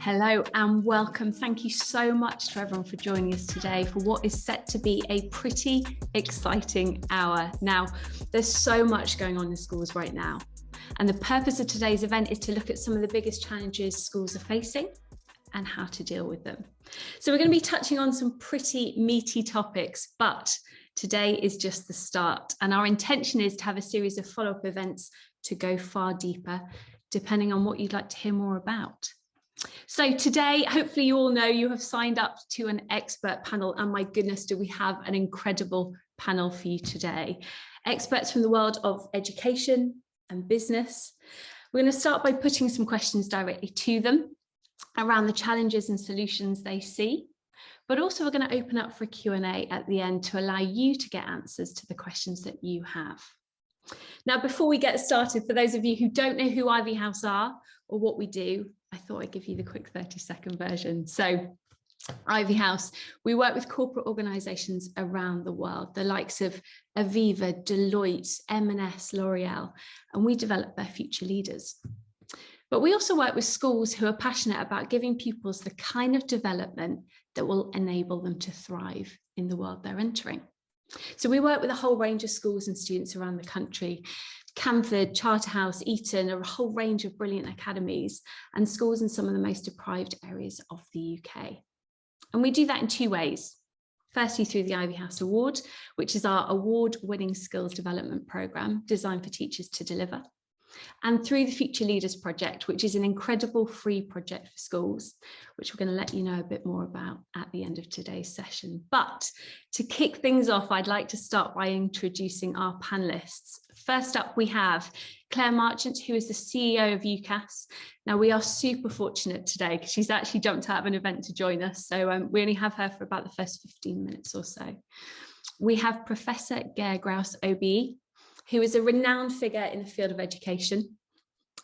Hello and welcome. Thank you so much to everyone for joining us today for what is set to be a pretty exciting hour. Now, there's so much going on in schools right now, and the purpose of today's event is to look at some of the biggest challenges schools are facing and how to deal with them. So we're going to be touching on some pretty meaty topics, but today is just the start, and our intention is to have a series of follow-up events to go far deeper, depending on what you'd like to hear more about. So today, hopefully you all know you have signed up to an expert panel, and my goodness, do we have an incredible panel for you today. Experts from the world of education and business. We're going to start by putting some questions directly to them around the challenges and solutions they see, but also we're going to open up for a Q&A at the end to allow you to get answers to the questions that you have. Now, before we get started, for those of you who don't know who Ivy House are or what we do, I thought I'd give you the quick 30-second version. So Ivy House, we work with corporate organisations around the world, the likes of Aviva, Deloitte, M&S, L'Oreal, and we develop their future leaders. But we also work with schools who are passionate about giving pupils the kind of development that will enable them to thrive in the world they're entering. So we work with a whole range of schools and students around the country, Camford, Charterhouse, Eton, a whole range of brilliant academies and schools in some of the most deprived areas of the UK. And we do that in two ways. Firstly, through the Ivy House Award, which is our award-winning skills development programme designed for teachers to deliver. And through the Future Leaders Project, which is an incredible free project for schools, which we're going to let you know a bit more about at the end of today's session. But to kick things off, I'd like to start by introducing our panellists. First up, we have Claire Marchant, who is the CEO of UCAS. Now, we are super fortunate today because she's actually jumped out of an event to join us. So we only have her for about the first 15 minutes or so. We have Professor Ger Grouse, OBE, who is a renowned figure in the field of education.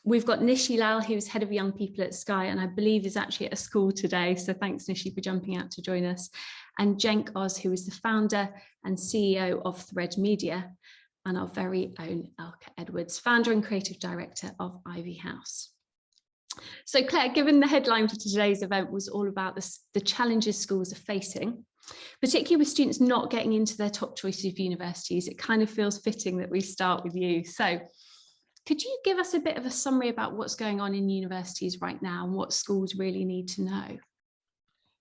We've got Nishi Lal, who's head of young people at Sky, and I believe is actually at a school today. So thanks, Nishi, for jumping out to join us. And Cenk Oz, who is the founder and CEO of Thread Media, and our very own Elka Edwards, founder and creative director of Ivy House. So Claire, given the headline for today's event was all about the challenges schools are facing, particularly with students not getting into their top choice of universities, it kind of feels fitting that we start with you. So could you give us a bit of a summary about what's going on in universities right now and what schools really need to know?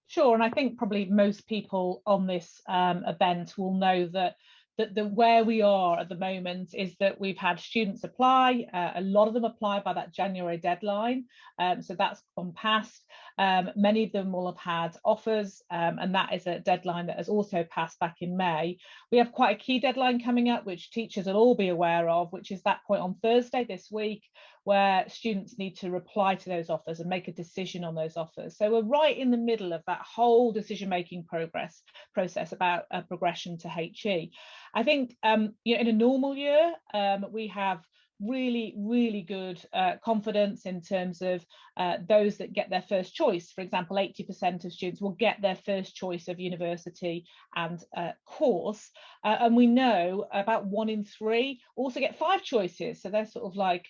Sure, and I think probably most people on this event will know that where we are at the moment is that we've had students apply. A lot of them apply by that January deadline, so that's gone past. Many of them will have had offers, and that is a deadline that has also passed back in May. We have quite a key deadline coming up, which teachers will all be aware of, which is that point on Thursday this week, where students need to reply to those offers and make a decision on those offers. So we're right in the middle of that whole decision-making process about progression to HE. I think in a normal year, we have really good confidence in terms of those that get their first choice. For example, 80% of students will get their first choice of university and course, and we know about 1 in 3 also get 5 choices, so they're sort of like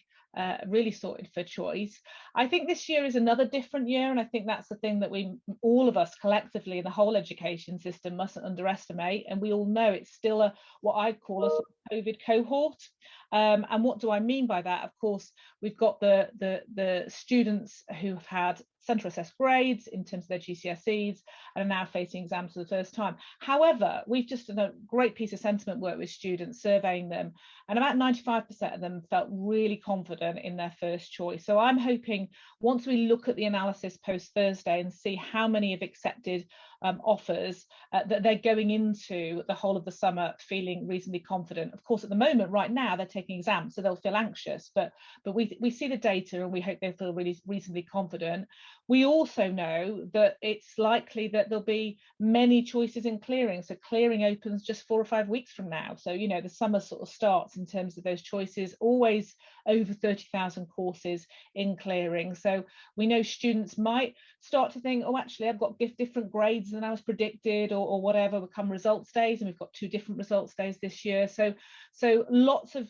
really sorted for choice. I think this year is another different year, and I think that's the thing that all of us collectively in the whole education system mustn't underestimate. And we all know it's still what I'd call a sort of COVID cohort. And what do I mean by that? Of course, we've got the students who have had central assessed grades in terms of their GCSEs and are now facing exams for the first time. However, we've just done a great piece of sentiment work with students, surveying them, and about 95% of them felt really confident in their first choice. So I'm hoping once we look at the analysis post Thursday and see how many have accepted offers, that they're going into the whole of the summer feeling reasonably confident. Of course, at the moment, right now, they're taking exams, so they'll feel anxious, but we see the data and we hope they feel really reasonably confident. We also know that it's likely that there'll be many choices in clearing. So clearing opens just 4 or 5 weeks from now. So, you know, the summer sort of starts in terms of those choices, always over 30,000 courses in clearing. So we know students might start to think, oh, actually, I've got different grades grades and as predicted or whatever become results days, and we've got 2 different results days this year. So lots of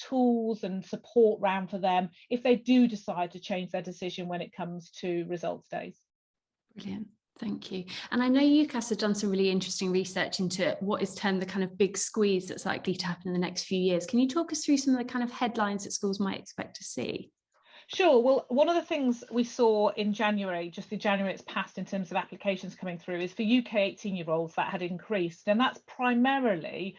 tools and support round for them if they do decide to change their decision when it comes to results days. Brilliant. Thank you. And I know UCAS have done some really interesting research into what is termed the kind of big squeeze that's likely to happen in the next few years. Can you talk us through some of the kind of headlines that schools might expect to see? Sure. Well, one of the things we saw in January, just the January it's passed in terms of applications coming through, is for UK 18-year-olds that had increased. And that's primarily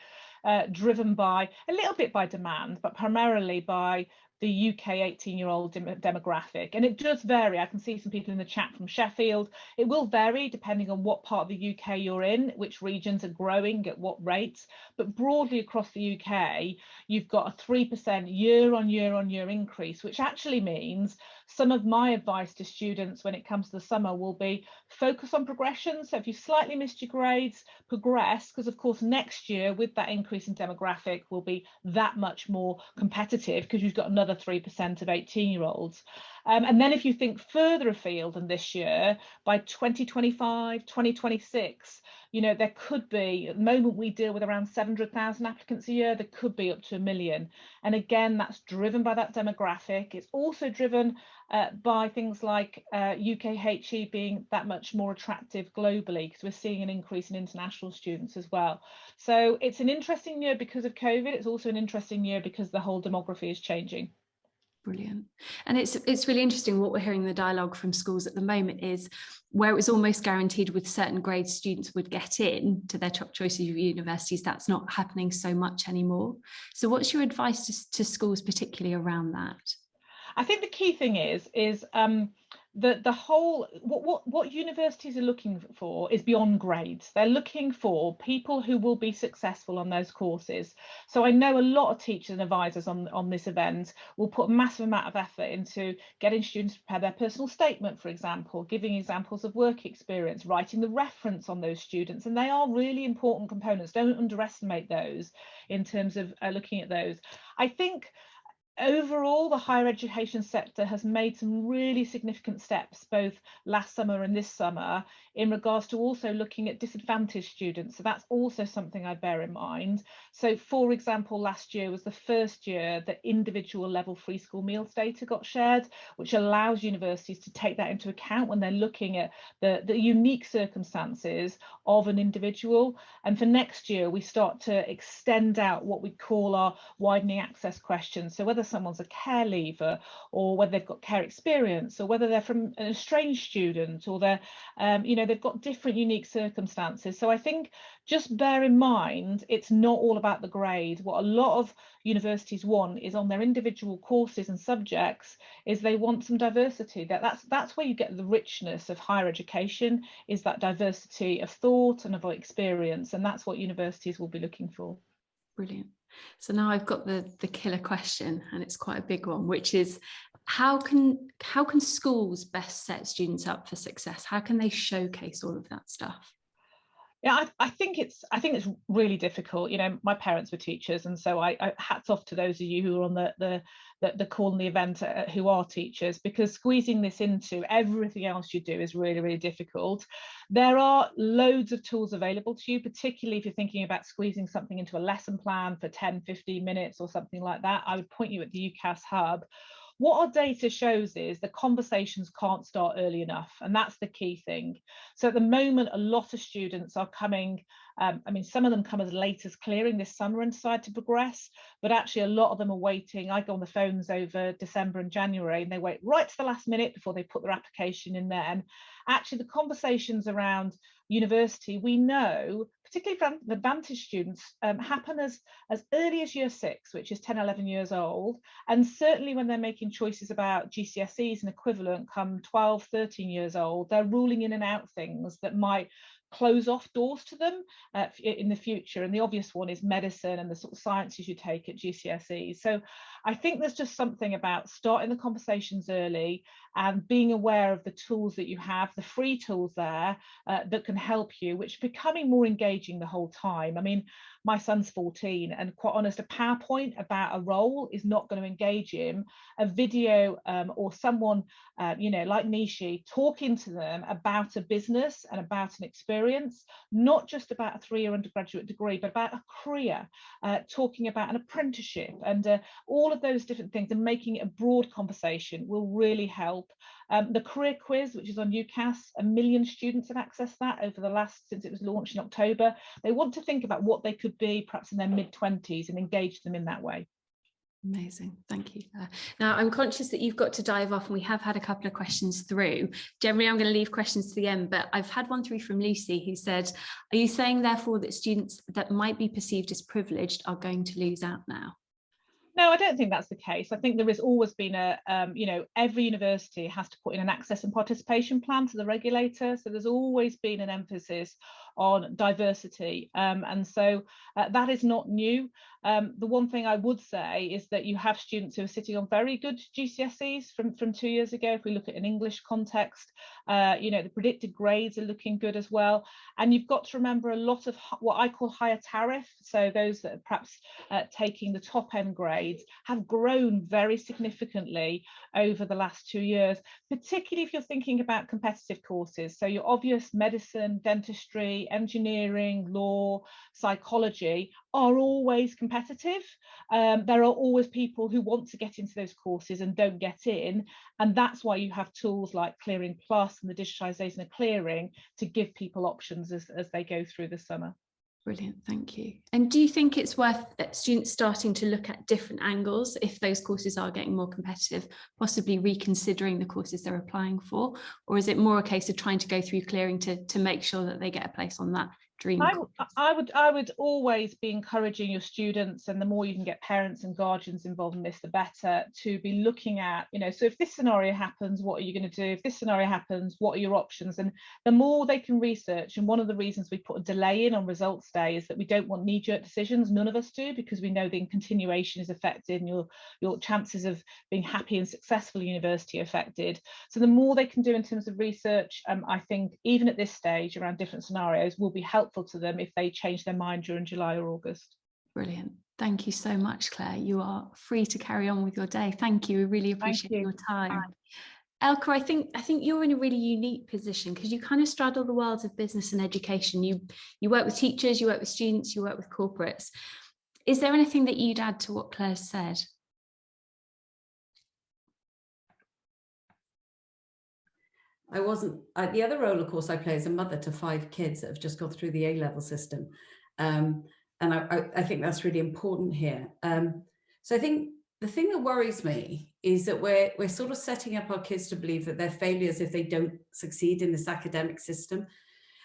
driven by, a little bit by demand, but primarily by the UK 18-year-old demographic. And it does vary. I can see some people in the chat from Sheffield. It will vary depending on what part of the UK you're in, which regions are growing at what rates. But broadly across the UK, you've got a 3% year-on-year increase, which actually means some of my advice to students when it comes to the summer will be focus on progression. So if you slightly missed your grades, progress, because of course next year with that increase in demographic will be that much more competitive because you've got another 3% of 18-year-olds. And then if you think further afield than this year, by 2025, 2026, you know, there could be, at the moment we deal with around 700,000 applicants a year, there could be up to 1 million. And again, that's driven by that demographic. It's also driven by things like UKHE being that much more attractive globally, because we're seeing an increase in international students as well. So it's an interesting year because of COVID. It's also an interesting year because the whole demography is changing. Brilliant. And it's really interesting what we're hearing in the dialogue from schools at the moment is where it was almost guaranteed with certain grades students would get in to their top choices of universities. That's not happening so much anymore. So what's your advice to schools particularly around that? I think the key thing is the whole what universities are looking for is beyond grades. They're looking for people who will be successful on those courses. So I know a lot of teachers and advisors on this event will put a massive amount of effort into getting students to prepare their personal statement, for example, giving examples of work experience, writing the reference on those students, and they are really important components. Don't underestimate those in terms of looking at those. I think overall, the higher education sector has made some really significant steps both last summer and this summer in regards to also looking at disadvantaged students. So that's also something I bear in mind. So for example, last year was the first year that individual level free school meals data got shared, which allows universities to take that into account when they're looking at the unique circumstances of an individual. And for next year, we start to extend out what we call our widening access questions. So whether someone's a care leaver or whether they've got care experience or whether they're from an estranged student or they're you know, they've got different unique circumstances. So I think just bear in mind it's not all about the grade. What a lot of universities want is on their individual courses and subjects is they want some diversity. That's where you get the richness of higher education, is that diversity of thought and of experience, and that's what universities will be looking for. Brilliant. So now I've got the killer question, and it's quite a big one, which is how can schools best set students up for success? How can they showcase all of that stuff? Yeah, I think it's really difficult. You know, my parents were teachers, and so I hats off to those of you who are on the call and the event who are teachers, because squeezing this into everything else you do is really, really difficult. There are loads of tools available to you, particularly if you're thinking about squeezing something into a lesson plan for 10-15 minutes or something like that. I would point you at the UCAS Hub. What our data shows is the conversations can't start early enough, and that's the key thing. So at the moment, a lot of students are coming, I mean, some of them come as late as clearing this summer and decide to progress, but actually a lot of them are waiting. I go on the phones over December and January, and they wait right to the last minute before they put their application in there. And actually the conversations around university, we know, particularly for the advantaged students, happen as early as year 6, which is 10, 11 years old. And certainly when they're making choices about GCSEs and equivalent come 12, 13 years old, they're ruling in and out things that might close off doors to them in the future. And the obvious one is medicine and the sort of sciences you take at GCSEs. So I think there's just something about starting the conversations early and being aware of the tools that you have, the free tools there that can help you, which are becoming more engaging the whole time. I mean, my son's 14, and quite honest, a PowerPoint about a role is not going to engage him. A video or someone, you know, like Nishi, talking to them about a business and about an experience, not just about a 3-year undergraduate degree, but about a career, talking about an apprenticeship and all of those different things, and making it a broad conversation will really help. The career quiz, which is on UCAS, 1 million students have accessed that over the last, since it was launched in October. They want to think about what they could be perhaps in their mid-20s and engage them in that way. Amazing, thank you. Now, I'm conscious that you've got to dive off, and we have had a couple of questions through. Generally, I'm going to leave questions to the end, but I've had one through from Lucy, who said, are you saying therefore that students that might be perceived as privileged are going to lose out now? No, I don't think that's the case. I think there has always been a, you know, every university has to put in an access and participation plan to the regulator. So there's always been an emphasis on diversity. And so that is not new. The one thing I would say is that you have students who are sitting on very good GCSEs from 2 years ago. If we look at an English context, you know, the predicted grades are looking good as well. And you've got to remember a lot of what I call higher tariff. So those that are perhaps taking the top end grades have grown very significantly over the last 2 years, particularly if you're thinking about competitive courses. So your obvious medicine, dentistry, engineering, law, psychology are always competitive. There are always people who want to get into those courses and don't get in, and that's why you have tools like Clearing Plus and the digitization of clearing to give people options as they go through the summer. Brilliant, thank you. And do you think it's worth students starting to look at different angles if those courses are getting more competitive, possibly reconsidering the courses they're applying for? Or is it more a case of trying to go through clearing to make sure that they get a place on that dream course? I would always be encouraging your students, and the more you can get parents and guardians involved in this, the better, to be looking at, you know, so if this scenario happens, what are you going to do? If this scenario happens, what are your options? And the more they can research, and one of the reasons we put a delay in on results day is that we don't want knee-jerk decisions. None of us do, because we know the continuation is affected and your chances of being happy and successful at university are affected. So the more they can do in terms of research, I think even at this stage around different scenarios will be helpful to them if they change their mind during July or August. Brilliant. Thank you so much, Claire. You are free to carry on with your day. Thank you. We really appreciate your time. Elke, I think you're in a really unique position because you kind of straddle the worlds of business and education. You work with teachers, you work with students, you work with corporates. Is there anything that you'd add to what Claire said? The other role, of course, I play as a mother to 5 kids that have just gone through the A-level system. And I think that's really important here. So I think the thing that worries me is that we're sort of setting up our kids to believe that they're failures if they don't succeed in this academic system.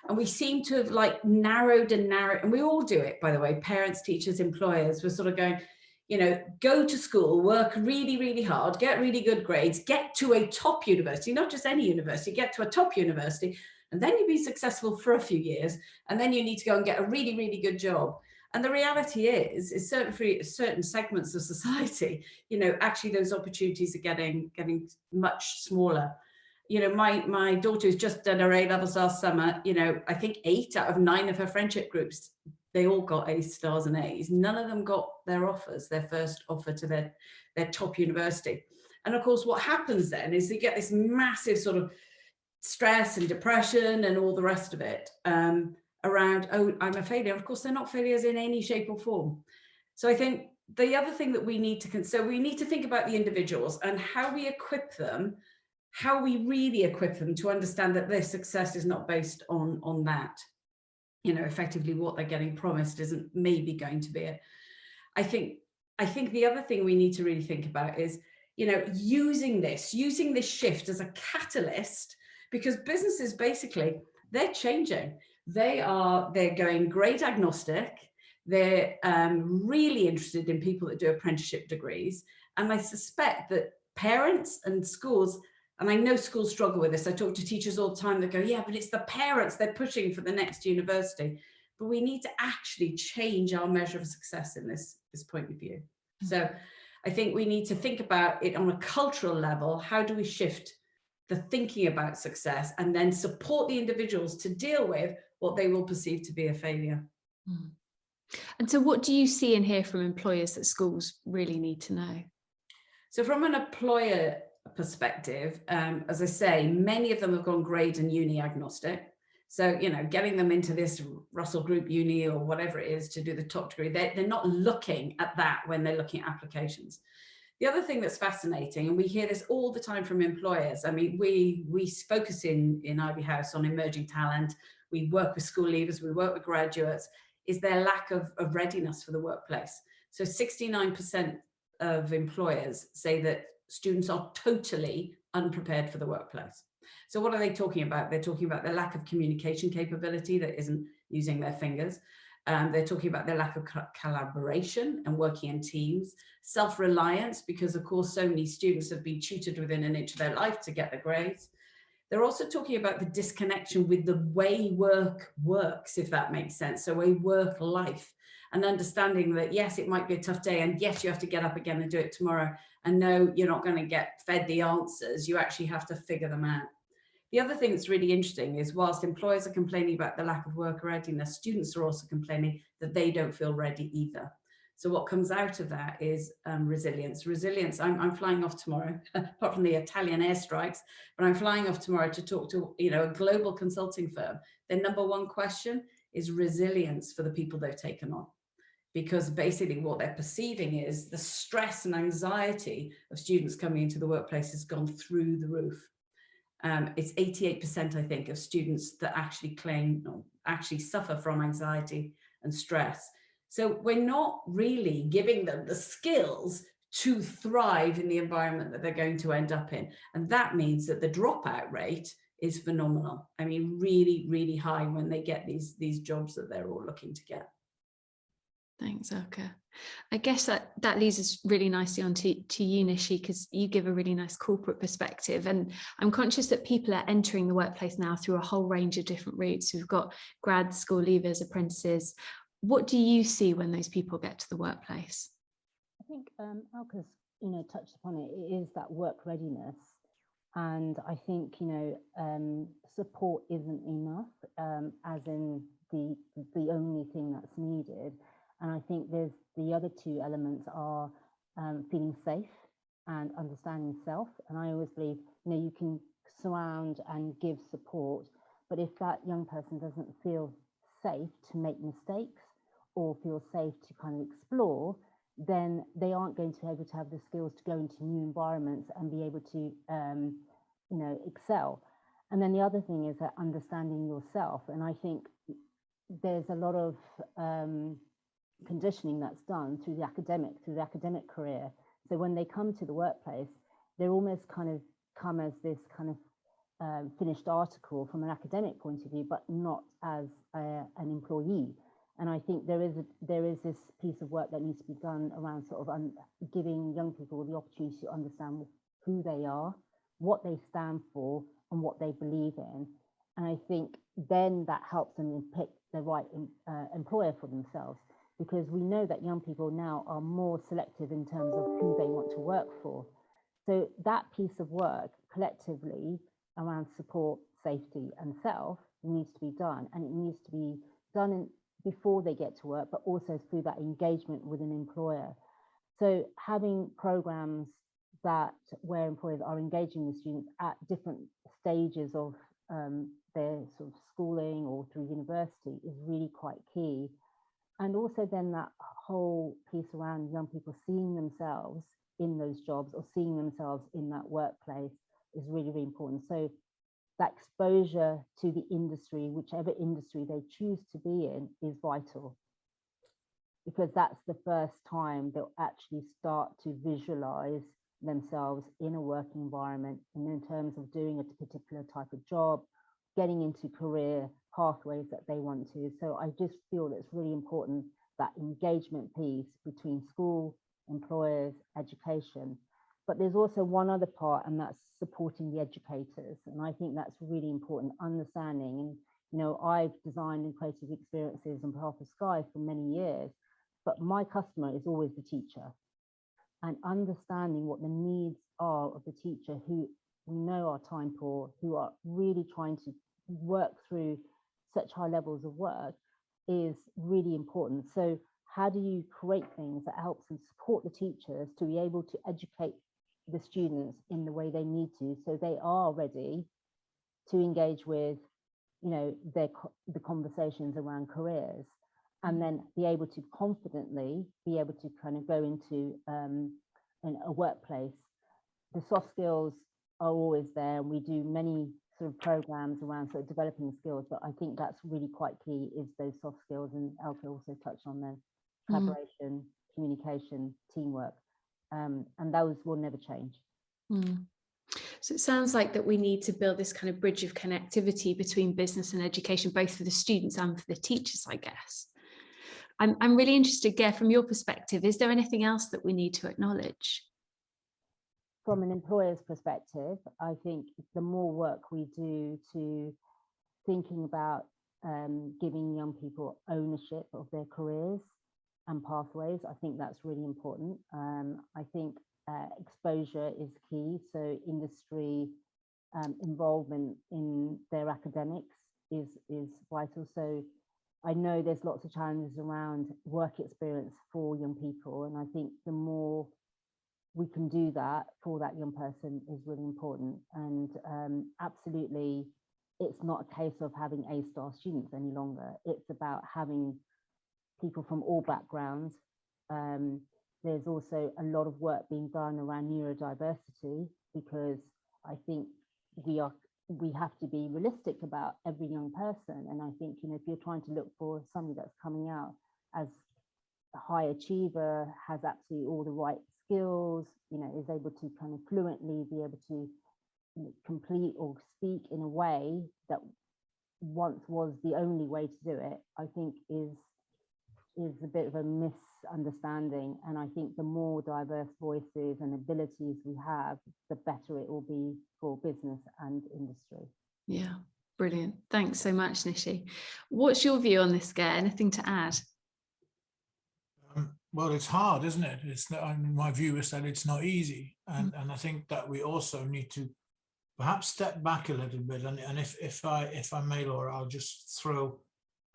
And we seem to have like narrowed, and we all do it, by the way, parents, teachers, employers, we're sort of going, you know, go to school, work really, really hard, get really good grades, get to a top university, not just any university, get to a top university, and then you'll be successful for a few years, and then you need to go and get a really, really good job. And the reality is certain segments of society, you know, actually those opportunities are getting much smaller. You know, my daughter's just done her A-levels last summer, you know, I think 8 out of 9 of her friendship groups, they all got A stars and A's. None of them got their offers, their first offer to their top university. And of course, what happens then is you get this massive sort of stress and depression and all the rest of it around, oh, I'm a failure. Of course, they're not failures in any shape or form. So I think the other thing that we need to consider, we need to think about the individuals and how we equip them, how we really equip them to understand that their success is not based on that. You know, effectively what they're getting promised isn't maybe going to be it. I think the other thing we need to really think about is, you know, using this shift as a catalyst, because businesses basically, they're changing. They're going grade agnostic. They're really interested in people that do apprenticeship degrees. And I suspect that parents and schools And I know schools struggle with this. I talk to teachers all the time that go, yeah, but it's the parents, they're pushing for the next university. But we need to actually change our measure of success in this point of view. So I think we need to think about it on a cultural level. How do we shift the thinking about success and then support the individuals to deal with what they will perceive to be a failure? And so what do you see and hear from employers that schools really need to know? So from an employer perspective, as I say, many of them have gone grade and uni agnostic. So, you know, getting them into this Russell Group uni or whatever it is to do the top degree, they're not looking at that when they're looking at applications. The other thing that's fascinating, and we hear this all the time from employers, I mean, we focus in Ivy House on emerging talent, we work with school leavers, we work with graduates, is their lack of readiness for the workplace. So 69% of employers say that students are totally unprepared for the workplace. So what are they talking about? They're talking about the lack of communication capability that isn't using their fingers. They're talking about their lack of collaboration and working in teams, self-reliance, because of course so many students have been tutored within an inch of their life to get the grades. They're also talking about the disconnection with the way work works, if that makes sense. So a work life, and understanding that, yes, it might be a tough day, and yes, you have to get up again and do it tomorrow. And no, you're not going to get fed the answers. You actually have to figure them out. The other thing that's really interesting is whilst employers are complaining about the lack of work readiness, students are also complaining that they don't feel ready either. So what comes out of that is resilience. Resilience, I'm flying off tomorrow, apart from the Italian airstrikes, but I'm flying off tomorrow to talk to, you know, a global consulting firm. Their number one question is resilience for the people they've taken on. Because basically what they're perceiving is the stress and anxiety of students coming into the workplace has gone through the roof. It's 88%, I think, of students that actually actually suffer from anxiety and stress. So we're not really giving them the skills to thrive in the environment that they're going to end up in. And that means that the dropout rate is phenomenal. I mean, really, really high when they get these jobs that they're all looking to get. Thanks, Ilka. I guess that leads us really nicely on to you, Nishi, because you give a really nice corporate perspective. And I'm conscious that people are entering the workplace now through a whole range of different routes. We've got grad school leavers, apprentices. What do you see when those people get to the workplace? I think Ilka's, touched upon it. It is that work readiness. And I think, support isn't enough, as in the only thing that's needed. And I think there's the other two elements are feeling safe and understanding self. And I always believe, you can surround and give support, but if that young person doesn't feel safe to make mistakes or feel safe to kind of explore, then they aren't going to be able to have the skills to go into new environments and be able to, excel. And then the other thing is that understanding yourself. And I think there's a lot of conditioning that's done through the academic career. So when they come to the workplace, they're almost kind of come as this kind of finished article from an academic point of view, but not as an employee. And I think there is this piece of work that needs to be done around sort of giving young people the opportunity to understand who they are, what they stand for, and what they believe in. And I think then that helps them pick the right employer for themselves, because we know that young people now are more selective in terms of who they want to work for. So that piece of work collectively around support, safety, and self needs to be done, and it needs to be done before they get to work, but also through that engagement with an employer. So having programs where employers are engaging with students at different stages of their sort of schooling or through university is really quite key. And also then that whole piece around young people seeing themselves in those jobs or seeing themselves in that workplace is really, really important. So that exposure to the industry, whichever industry they choose to be in, is vital, because that's the first time they'll actually start to visualize themselves in a working environment, and in terms of doing a particular type of job, getting into career pathways that they want to. So I just feel it's really important, that engagement piece between school, employers, education, But there's also one other part, and that's supporting the educators. And I think that's really important, understanding. And, you know, I've designed and created experiences on behalf of Sky for many years, but my customer is always the teacher. And understanding what the needs are of the teacher, who we know are time poor, who are really trying to work through such high levels of work, is really important. So how do you create things that helps and support the teachers to be able to educate the students in the way they need to, so they are ready to engage with, you know, the conversations around careers, and then be able to confidently be able to kind of go into a workplace. The soft skills are always there, and we do many sort of programs around sort of developing skills, but I think that's really quite key, is those soft skills, and Elke also touched on them: collaboration, communication, teamwork, and those will never change. So it sounds like that we need to build this kind of bridge of connectivity between business and education, both for the students and for the teachers, I guess. I'm really interested, Ger, from your perspective, is there anything else that we need to acknowledge? From an employer's perspective, I think the more work we do to thinking about giving young people ownership of their careers and pathways, I think that's really important. I think exposure is key, so industry involvement in their academics is vital. So I know there's lots of challenges around work experience for young people, and I think the more we can do that for that young person is really important. And absolutely, it's not a case of having A-star students any longer. It's about having people from all backgrounds. There's also a lot of work being done around neurodiversity, because I think we have to be realistic about every young person. And I think, you know, if you're trying to look for somebody that's coming out as a high achiever, has absolutely all the right skills, you know, is able to kind of fluently be able to complete or speak in a way that once was the only way to do it, I think is a bit of a misunderstanding. And I think the more diverse voices and abilities we have, the better it will be for business and industry. Yeah, brilliant. Thanks so much, Nishi. What's your view on this, Ger? Anything to add? Well, it's hard, isn't it? It's not, I mean, my view is that it's not easy, and I think that we also need to perhaps step back a little bit. And if I may, Laura, I'll just throw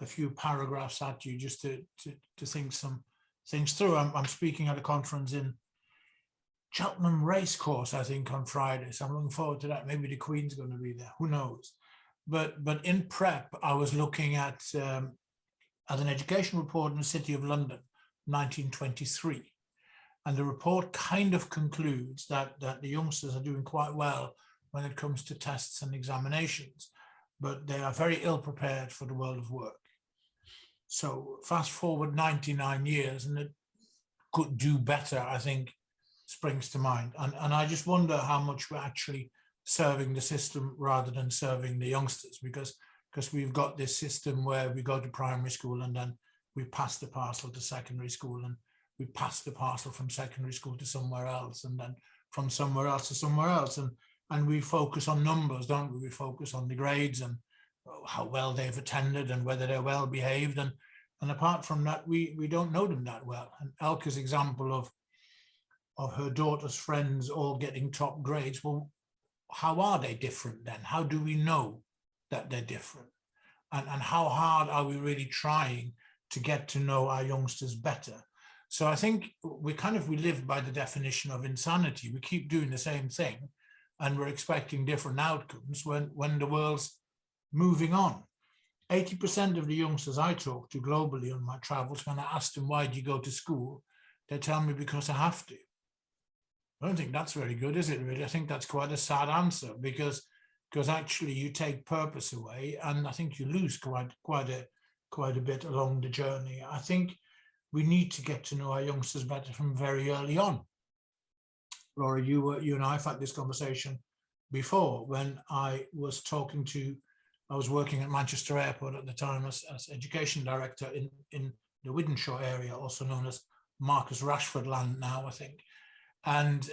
a few paragraphs at you just to think some things through. I'm speaking at a conference in Cheltenham Racecourse, I think, on Friday, so I'm looking forward to that. Maybe the Queen's going to be there, who knows? But in prep, I was looking at an education report in the City of London, 1923, and the report kind of concludes that the youngsters are doing quite well when it comes to tests and examinations, but they are very ill prepared for the world of work. So fast forward 99 years, and it could do better, I think, springs to mind. And I just wonder how much we're actually serving the system rather than serving the youngsters, because we've got this system where we go to primary school and then we pass the parcel to secondary school, and we pass the parcel from secondary school to somewhere else, and then from somewhere else to somewhere else. And we focus on numbers, don't we? We focus on the grades and how well they've attended and whether they're well behaved. And apart from that, we don't know them that well. And Elke's example of her daughter's friends all getting top grades, well, how are they different then? How do we know that they're different? And how hard are we really trying to get to know our youngsters better? So I think we live by the definition of insanity. We keep doing the same thing and we're expecting different outcomes when the world's moving on. 80% of the youngsters I talk to globally on my travels, when I ask them, why do you go to school? They tell me, because I have to. I don't think that's very good, is it really? I think that's quite a sad answer, because actually you take purpose away, and I think you lose quite a bit along the journey. I think we need to get to know our youngsters better from very early on. Laura, you and I have had this conversation before when I was working at Manchester Airport at the time as education director in the Wythenshawe area, also known as Marcus Rashford land now, I think. And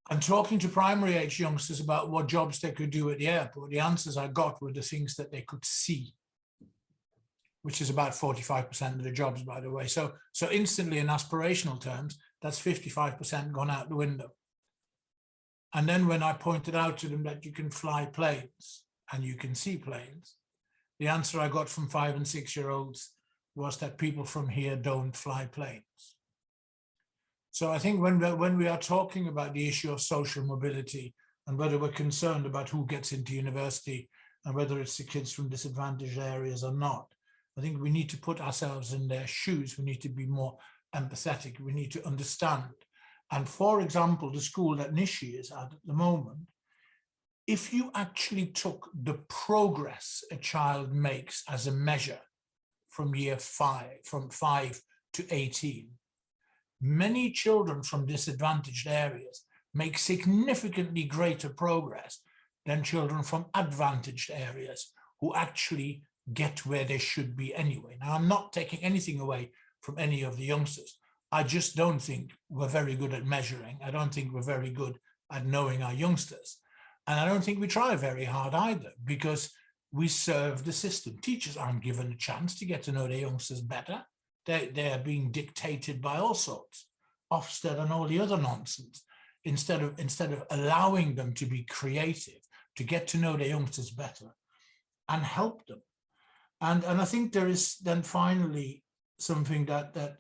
And talking to primary age youngsters about what jobs they could do at the airport, the answers I got were the things that they could see, which is about 45% of the jobs, by the way. So instantly, in aspirational terms, that's 55% gone out the window. And then when I pointed out to them that you can fly planes and you can see planes, the answer I got from 5 and 6 year olds was that people from here don't fly planes. So I think when we are talking about the issue of social mobility and whether we're concerned about who gets into university and whether it's the kids from disadvantaged areas or not, I think we need to put ourselves in their shoes. We need to be more empathetic. We need to understand. And for example, the school that Nishi is at the moment, if you actually took the progress a child makes as a measure from from 5 to 18, many children from disadvantaged areas make significantly greater progress than children from advantaged areas who actually get where they should be anyway. Now, I'm not taking anything away from any of the youngsters. I just don't think we're very good at measuring. I don't think we're very good at knowing our youngsters. And I don't think we try very hard either, because we serve the system. Teachers aren't given a chance to get to know their youngsters better. They're being dictated by all sorts, Ofsted and all the other nonsense, instead of allowing them to be creative, to get to know their youngsters better and help them. And I think there is then finally something that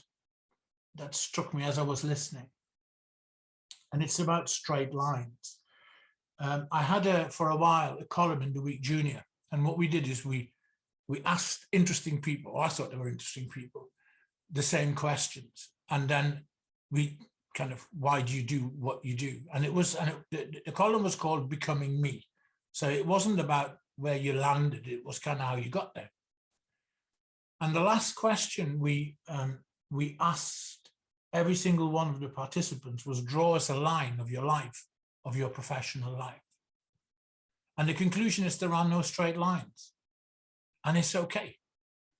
struck me as I was listening, and it's about straight lines. I had for a while a column in the Week Junior, and what we did is we asked interesting people, or I thought they were interesting people, the same questions, and then we kind of, why do you do what you do? And the column was called Becoming Me. So it wasn't about where you landed, it was kind of how you got there. And the last question we asked every single one of the participants was, draw us a line of your life, of your professional life. And the conclusion is there are no straight lines, and it's okay.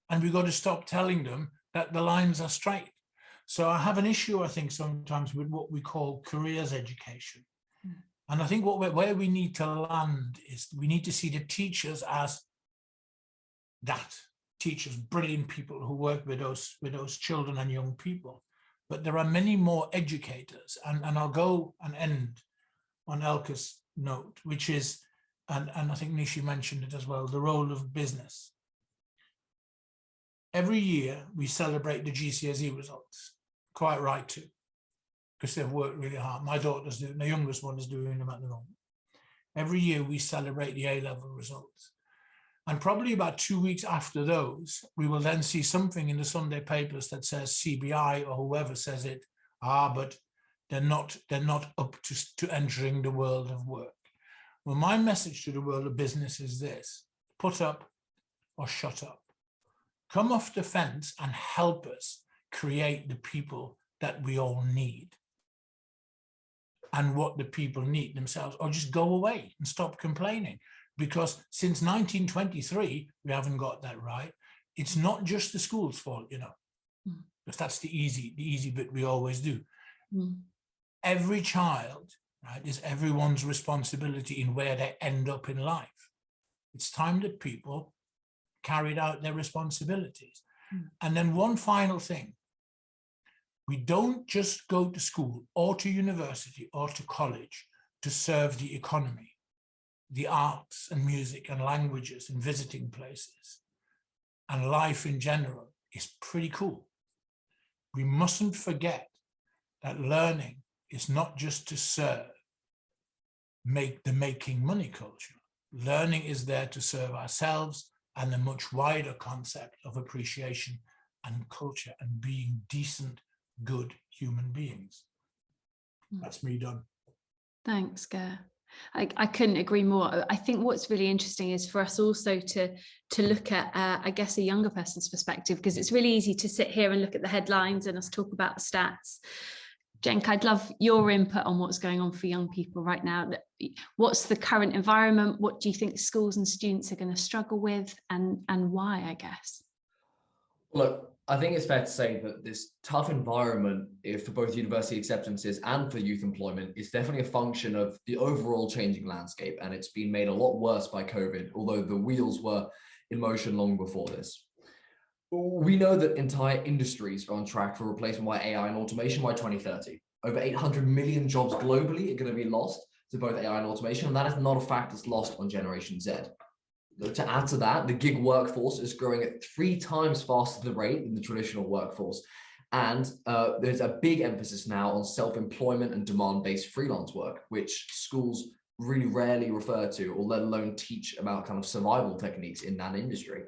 And we've got to stop telling them that the lines are straight. So I have an issue, I think, sometimes with what we call careers education. And I think where we need to land is we need to see the teachers as that. Teachers, brilliant people who work with those children and young people. But there are many more educators. And I'll go and end on Elke's note, which is, and I think Nishi mentioned it as well, the role of business. Every year we celebrate the GCSE results, quite right to, because they've worked really hard. My daughter's doing, the youngest one is doing them at the moment. Every year we celebrate the A-level results. And probably about 2 weeks after those, we will then see something in the Sunday papers that says CBI or whoever says it, but they're not up to entering the world of work. Well, my message to the world of business is this: put up or shut up. Come off the fence and help us create the people that we all need and what the people need themselves, or just go away and stop complaining. Because since 1923, we haven't got that right. It's not just the school's fault, because that's the easy bit we always do. Every child, right, is everyone's responsibility in where they end up in life. It's time that people carried out their responsibilities. And then one final thing: we don't just go to school or to university or to college to serve the economy, the arts and music and languages and visiting places. And life in general is pretty cool. We mustn't forget that learning is not just to serve, making money culture. Learning is there to serve ourselves and a much wider concept of appreciation and culture and being decent, good human beings. That's me done. Thanks, Ger. I couldn't agree more. I think what's really interesting is for us also to look at, I guess, a younger person's perspective, because it's really easy to sit here and look at the headlines and us talk about the stats. Cenk, I'd love your input on what's going on for young people right now. What's the current environment? What do you think schools and students are going to struggle with, and why, I guess? Look, I think it's fair to say that this tough environment for both university acceptances and for youth employment is definitely a function of the overall changing landscape, and it's been made a lot worse by COVID, although the wheels were in motion long before this. We know that entire industries are on track for replacement by AI and automation by 2030. Over 800 million jobs globally are going to be lost to both AI and automation, and that is not a fact that's lost on Generation Z. To add to that, the gig workforce is growing at 3 times faster the rate than the traditional workforce. And there's a big emphasis now on self-employment and demand-based freelance work, which schools really rarely refer to, or let alone teach about kind of survival techniques in that industry.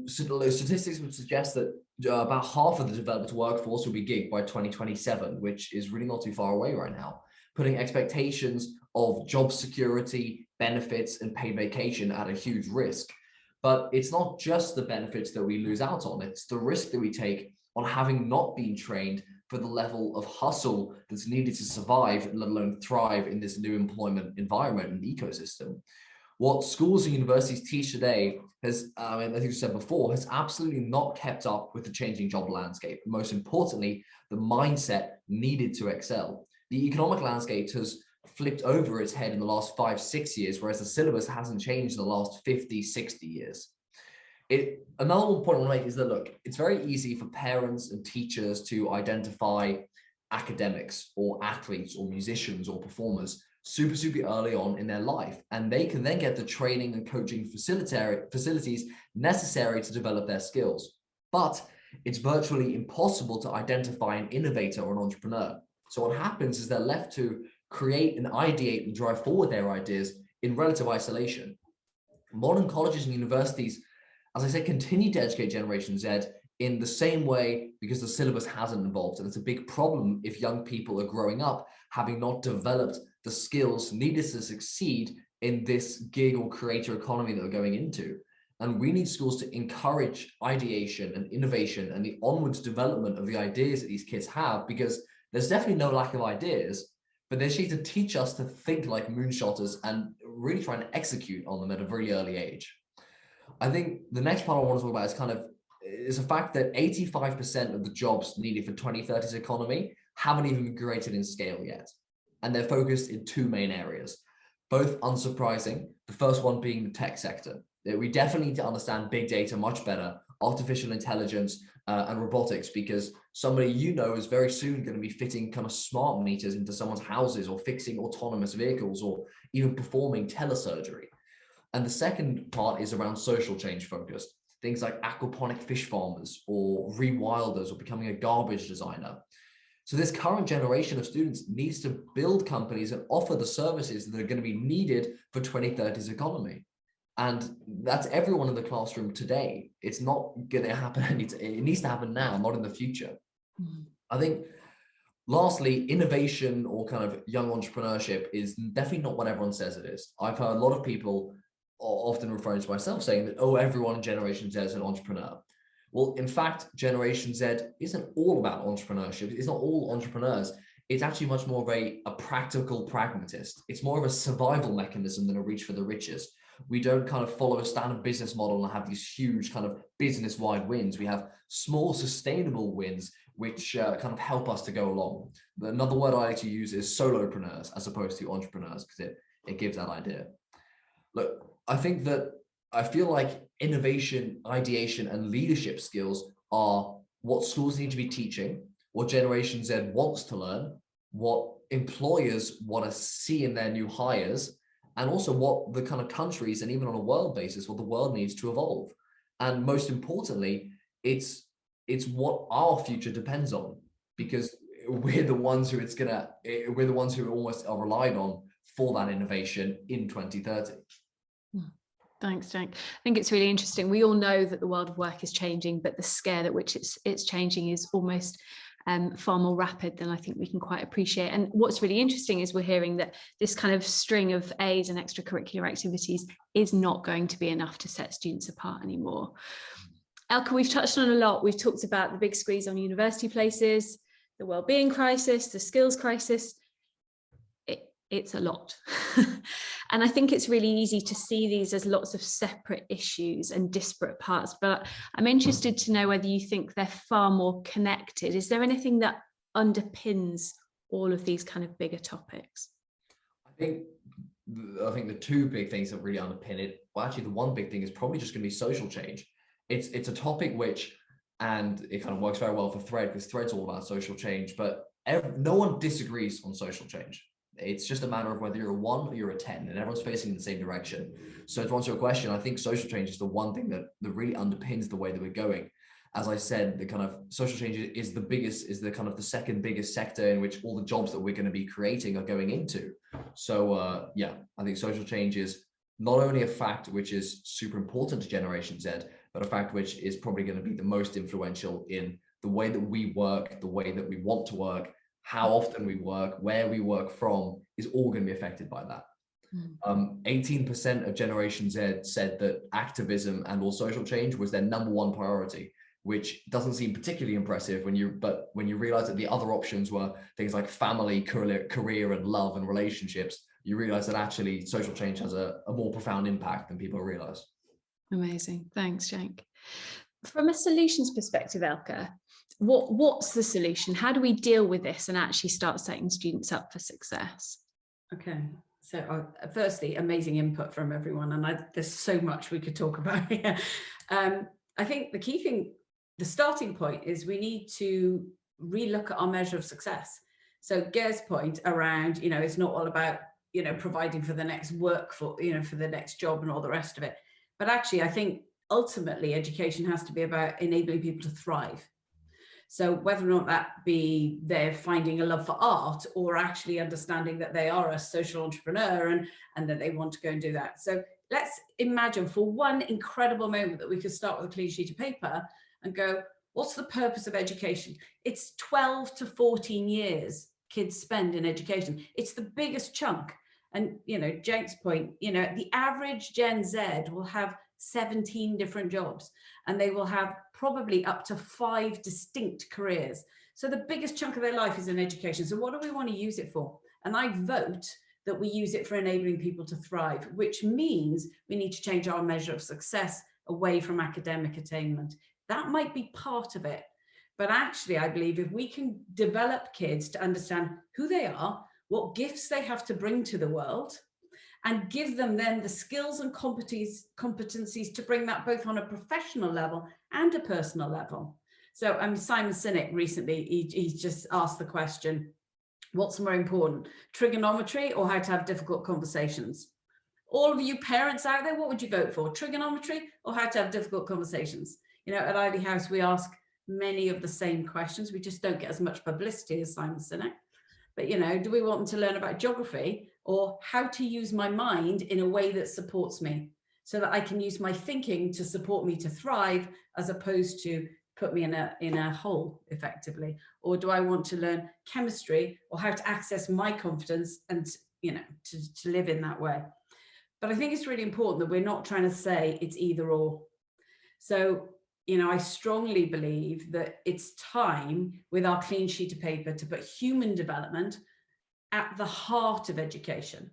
Statistics would suggest that about half of the developed workforce will be gig by 2027, which is really not too far away right now, putting expectations of job security, benefits, and paid vacation at a huge risk. But it's not just the benefits that we lose out on, it's the risk that we take on having not been trained for the level of hustle that's needed to survive, let alone thrive in this new employment environment and ecosystem. What schools and universities teach today has, as you said before, has absolutely not kept up with the changing job landscape. Most importantly, the mindset needed to excel. The economic landscape has flipped over its head in the last 5-6 years, whereas the syllabus hasn't changed in the last 50-60 years. Another point I want to make is that, look, it's very easy for parents and teachers to identify academics or athletes or musicians or performers super early on in their life, and they can then get the training and coaching facilities necessary to develop their skills. But it's virtually impossible to identify an innovator or an entrepreneur. So what happens is they're left to create and ideate and drive forward their ideas in relative isolation. Modern colleges and universities, as I said, continue to educate Generation Z in the same way because the syllabus hasn't evolved. And it's a big problem if young people are growing up having not developed the skills needed to succeed in this gig or creator economy that we're going into. And we need schools to encourage ideation and innovation and the onwards development of the ideas that these kids have, because there's definitely no lack of ideas, but they need to teach us to think like moonshotters and really try and execute on them at a very early age. I think the next part I want to talk about is a fact that 85% of the jobs needed for 2030's economy haven't even been created in scale yet. And they're focused in 2 main areas, both unsurprising, the first one being the tech sector. We definitely need to understand big data much better, artificial intelligence and robotics, because somebody is very soon going to be fitting kind of smart meters into someone's houses, or fixing autonomous vehicles, or even performing telesurgery. And the second part is around social change focused, things like aquaponic fish farmers or rewilders or becoming a garbage designer. So this current generation of students needs to build companies and offer the services that are going to be needed for 2030's economy. And that's everyone in the classroom today. It's not going to happen. It needs to happen now, not in the future. Mm-hmm. I think, lastly, innovation or kind of young entrepreneurship is definitely not what everyone says it is. I've heard a lot of people, often referring to myself, saying that, oh, everyone in Generation Z is an entrepreneur. Well, in fact, Generation Z isn't all about entrepreneurship. It's not all entrepreneurs. It's actually much more of a practical pragmatist. It's more of a survival mechanism than a reach for the riches. We don't kind of follow a standard business model and have these huge kind of business-wide wins. We have small, sustainable wins, which kind of help us to go along. But another word I like to use is solopreneurs as opposed to entrepreneurs, because it gives that idea. Look, I feel like innovation, ideation, and leadership skills are what schools need to be teaching, what Generation Z wants to learn, what employers want to see in their new hires, and also what the kind of countries, and even on a world basis, what the world needs to evolve. And most importantly, it's what our future depends on, because we're the ones who almost are relied on for that innovation in 2030. Thanks, Jack. I think it's really interesting. We all know that the world of work is changing, but the scale at which it's changing is almost far more rapid than I think we can quite appreciate. And what's really interesting is we're hearing that this kind of string of A's and extracurricular activities is not going to be enough to set students apart anymore. Elke, we've touched on a lot. We've talked about the big squeeze on university places, the well-being crisis, the skills crisis. it's a lot. And I think it's really easy to see these as lots of separate issues and disparate parts, but I'm interested to know whether you think they're far more connected. Is there anything that underpins all of these kind of bigger topics? I think the two big things that really underpin it, well, actually the one big thing is probably just going to be social change. It's a topic which, and it kind of works very well for Thread, because Thread's all about social change, but no one disagrees on social change. It's just a matter of whether you're a 1 or you're a 10, and everyone's facing in the same direction. So to answer your question, I think social change is the one thing that really underpins the way that we're going. As I said, the kind of social change is the kind of the second biggest sector in which all the jobs that we're going to be creating are going into. So yeah, I think social change is not only a fact which is super important to Generation Z, but a fact which is probably going to be the most influential in the way that we work, the way that we want to work, how often we work, where we work from, is all going to be affected by that. 18% of Generation Z said that activism and or social change was their #1 priority, which doesn't seem particularly impressive when you realize that the other options were things like family, career and love and relationships. You realize that actually social change has a more profound impact than people realize. Amazing. Thanks, Cenk. From a solutions perspective, Elke, what's the solution? How do we deal with this and actually start setting students up for success? Okay, so firstly, amazing input from everyone, and there's so much we could talk about here. I think the key thing, the starting point, is we need to relook at our measure of success. So Ger's point around, it's not all about, providing for the next work for the next job and all the rest of it. But actually, I think ultimately education has to be about enabling people to thrive. So whether or not that be they're finding a love for art, or actually understanding that they are a social entrepreneur and that they want to go and do that. So let's imagine for one incredible moment that we could start with a clean sheet of paper and go, what's the purpose of education? It's 12 to 14 years kids spend in education. It's the biggest chunk. And, Cenk's point, the average Gen Z will have 17 different jobs, and they will have probably up to 5 distinct careers. So the biggest chunk of their life is in education. So what do we want to use it for? And I vote that we use it for enabling people to thrive, which means we need to change our measure of success away from academic attainment. That might be part of it. But actually, I believe if we can develop kids to understand who they are, what gifts they have to bring to the world, and give them then the skills and competencies to bring that both on a professional level and a personal level. So Simon Sinek recently, he just asked the question, what's more important, trigonometry or how to have difficult conversations? All of you parents out there, what would you vote for, trigonometry or how to have difficult conversations? At Ivy House, we ask many of the same questions. We just don't get as much publicity as Simon Sinek. But, do we want them to learn about geography or how to use my mind in a way that supports me so that I can use my thinking to support me to thrive, as opposed to put me in a hole effectively? Or do I want to learn chemistry or how to access my confidence and, to live in that way? But I think it's really important that we're not trying to say it's either or. So, I strongly believe that it's time with our clean sheet of paper to put human development at the heart of education.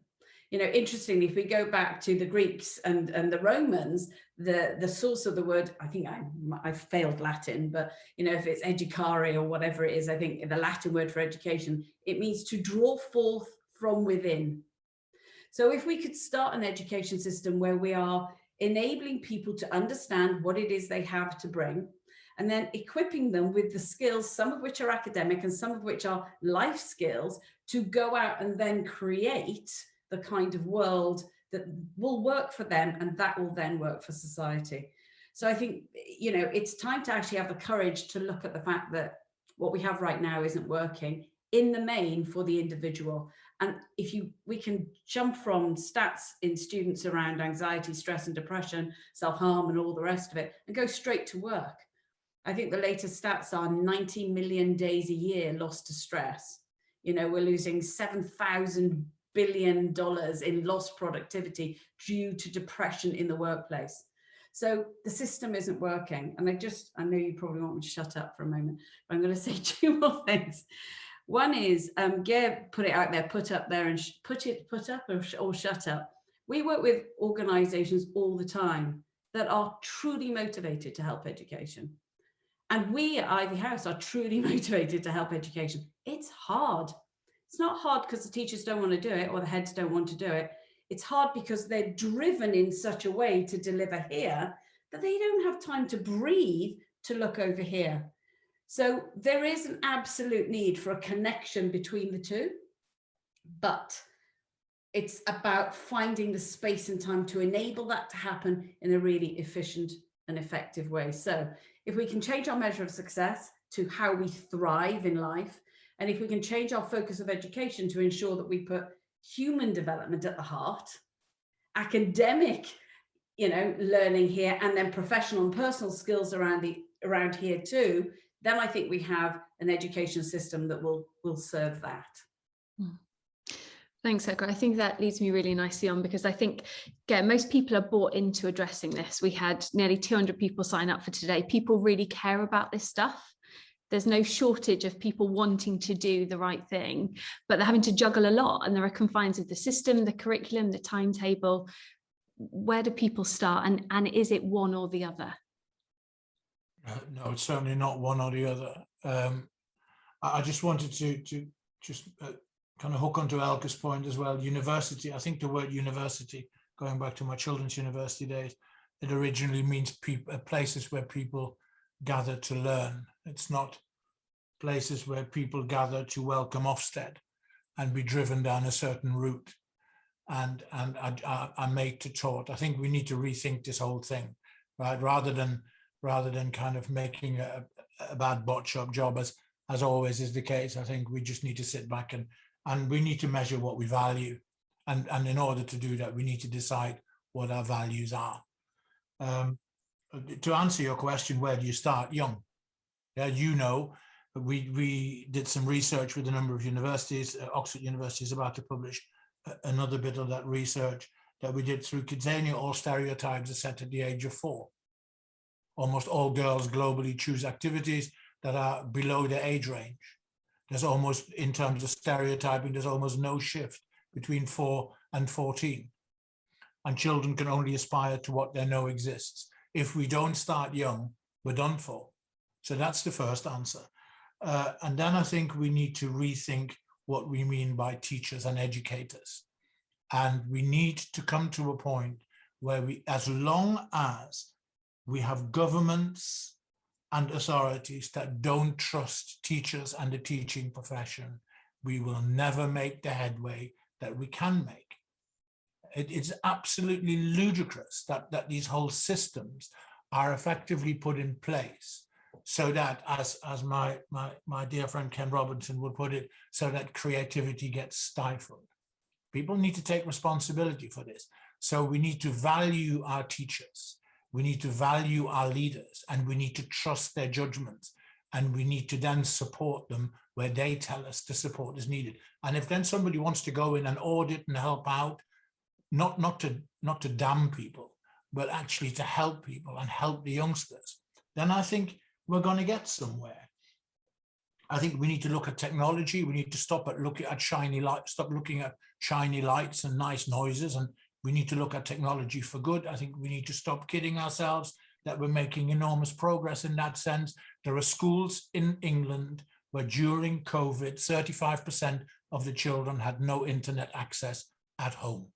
Interestingly, if we go back to the Greeks and the Romans, the source of the word, I think I've failed Latin, but if it's educare or whatever it is, I think the Latin word for education, it means to draw forth from within. So if we could start an education system where we are enabling people to understand what it is they have to bring, and then equipping them with the skills, some of which are academic and some of which are life skills, to go out and then create the kind of world that will work for them, and that will then work for society. So I think, it's time to actually have the courage to look at the fact that what we have right now isn't working in the main for the individual. And we can jump from stats in students around anxiety, stress and depression, self-harm and all the rest of it, and go straight to work. I think the latest stats are 90 million days a year lost to stress. We're losing $7,000 billion in lost productivity due to depression in the workplace. So the system isn't working. And I know you probably want me to shut up for a moment, but I'm going to say 2 more things. One is, Gare put it out there, put up there, and put up or shut up. We work with organisations all the time that are truly motivated to help education. And we at Ivy House are truly motivated to help education. It's hard. It's not hard because the teachers don't want to do it or the heads don't want to do it. It's hard because they're driven in such a way to deliver here that they don't have time to breathe to look over here. So there is an absolute need for a connection between the two, but it's about finding the space and time to enable that to happen in a really efficient and effective way. So if we can change our measure of success to how we thrive in life, and if we can change our focus of education to ensure that we put human development at the heart, academic, learning here, and then professional and personal skills around here too, then I think we have an education system that will serve that. Thanks, Edgar. I think that leads me really nicely on, because I think, again, most people are bought into addressing this. We had nearly 200 people sign up for today. People really care about this stuff. There's no shortage of people wanting to do the right thing, but they're having to juggle a lot, and there are confines of the system, the curriculum, the timetable. Where do people start, and is it one or the other? No, it's certainly not one or the other. I just wanted to kind of hook onto Elke's point as well. University, I think the word university, going back to my children's university days, it originally means places where people gather to learn. It's not places where people gather to welcome Ofsted and be driven down a certain route and are made to taught. I think we need to rethink this whole thing, right? Rather than kind of making a bad bot shop job, as always is the case. I think we just need to sit back and we need to measure what we value. And in order to do that, we need to decide what our values are. To answer your question, where do you start? Young. Yeah, we did some research with a number of universities. Oxford University is about to publish another bit of that research that we did through Kidzania. All stereotypes are set at the age of 4. Almost all girls globally choose activities that are below their age range. There's almost, in terms of stereotyping, there's almost no shift between 4 and 14. And children can only aspire to what they know exists. If we don't start young, we're done for. So that's the first answer. And then I think we need to rethink what we mean by teachers and educators. And we need to come to a point where as long as we have governments and authorities that don't trust teachers and the teaching profession, we will never make the headway that we can make. It's absolutely ludicrous that these whole systems are effectively put in place so that, as my dear friend Ken Robinson would put it, so that creativity gets stifled. People need to take responsibility for this. So we need to value our teachers. We need to value our leaders, and we need to trust their judgments, and we need to then support them where they tell us the support is needed. And if then somebody wants to go in and audit and help out, not to damn people, but actually to help people and help the youngsters, then I think we're going to get somewhere. I think we need to look at technology. We need to stop looking at shiny lights and nice noises, and we need to look at technology for good. I think we need to stop kidding ourselves that we're making enormous progress in that sense. There are schools in England where during COVID, 35% of the children had no internet access at home.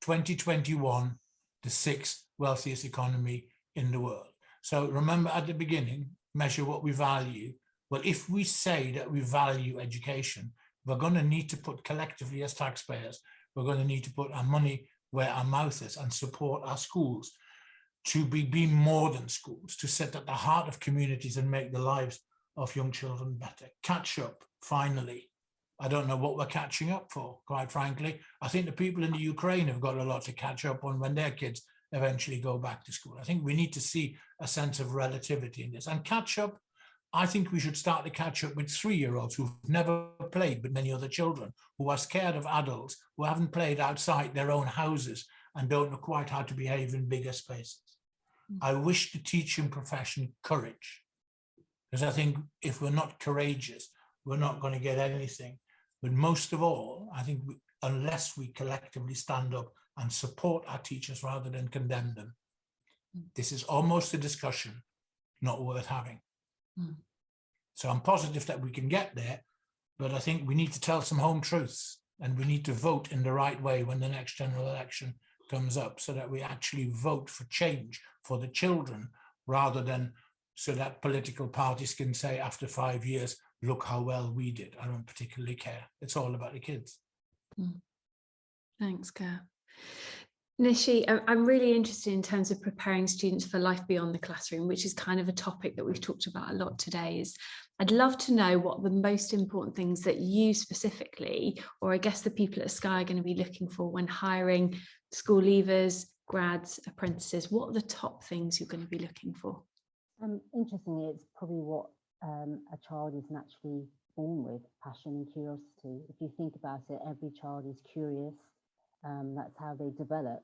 2021, the 6th wealthiest economy in the world. So remember at the beginning, measure what we value. Well, if we say that we value education, we're going to need to put collectively as taxpayers, we're going to need to put our money where our mouth is and support our schools to be more than schools, to sit at the heart of communities and make the lives of young children better. Catch up, finally. I don't know what we're catching up for, quite frankly. I think the people in the Ukraine have got a lot to catch up on when their kids eventually go back to school. I think we need to see a sense of relativity in this. And catch up, I think we should start to catch up with 3-year-olds who've never played with many other children, who are scared of adults, who haven't played outside their own houses and don't know quite how to behave in bigger spaces. I wish the teaching profession courage, because I think if we're not courageous, we're not going to get anything. But most of all, I think unless we collectively stand up and support our teachers rather than condemn them, this is almost a discussion not worth having. So I'm positive that we can get there, but I think we need to tell some home truths, and we need to vote in the right way when the next general election comes up, so that we actually vote for change for the children, rather than so that political parties can say after 5 years, look how well we did. I don't particularly care. It's all about the kids. Thanks, Ker. Nishi, I'm really interested in terms of preparing students for life beyond the classroom, which is kind of a topic that we've talked about a lot today. I'd love to know what the most important things that you specifically, or I guess the people at Sky, are going to be looking for when hiring school leavers, grads, apprentices. What are the top things you're going to be looking for? Interestingly, it's probably what a child is naturally born with, passion and curiosity. If you think about it, every child is curious. That's how they develop.